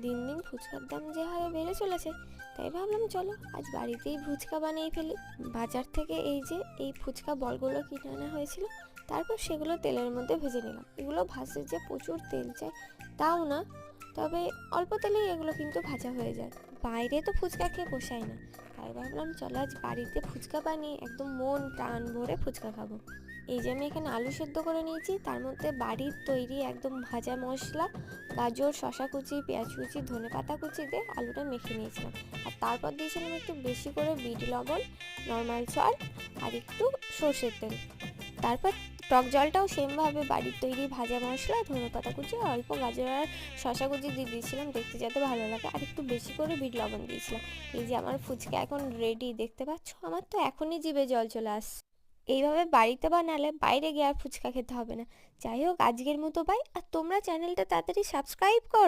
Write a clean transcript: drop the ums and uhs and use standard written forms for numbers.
দিন দিন ফুচকার দাম যে হারে বেড়ে চলেছে, তাই ভাবলাম চলো আজ বাড়িতেই ফুচকা বানিয়ে ফেলি। বাজার থেকে এই ফুচকা বলগুলো কিনে আনা হয়েছিল, তারপর সেগুলো তেলের মধ্যে ভেজে নিলাম। এগুলো ভাজতে যে প্রচুর তেল চাই তাও না, তবে অল্প তেলেই এগুলো কিন্তু ভাজা হয়ে যায়। বাইরে তো ফুচকা খেয়ে পোষায় না, তাই ভাবলাম চলো আজ বাড়িতে ফুচকা বানিয়ে একদম মন প্রাণ ভরে ফুচকা খাবো। আমি এখানে আলু সেদ্ধ করে নিয়েছি, তার মধ্যে বাড়ির তৈরি একদম ভাজা মশলা, গাজর, শশা কুচি, পেঁয়াজ কুচি, ধনেপাতা কুচি দিয়ে আলুটা মেখে নিয়েছিলাম। আর তারপর দিয়েছিলাম একটু বেশি করে বিট লবণ, নর্মাল সল্ট আর একটু সর্ষের তেল। তারপর টক জলটাও সেমভাবে বাড়ির তৈরি ভাজা মশলা, ধনেপাতা কুচি, অল্প গাজর আর শশা কুচি দিয়ে দিয়েছিলাম দেখতে যাতে ভালো লাগে, আর একটু বেশি করে বিট লবণ দিয়েছিলাম। আমার ফুচকা এখন রেডি, দেখতে পাচ্ছ? আমার তো এখনই জিভে জল চলে আসছে। এইভাবে বাড়িতে বানালে বাইরে গিয়ে আর ফুচকা খেতে হবে না। যাই হোক, আজকের মতো বাই। আর তোমরা চ্যানেলটা তাড়াতাড়ি সাবস্ক্রাইব করো।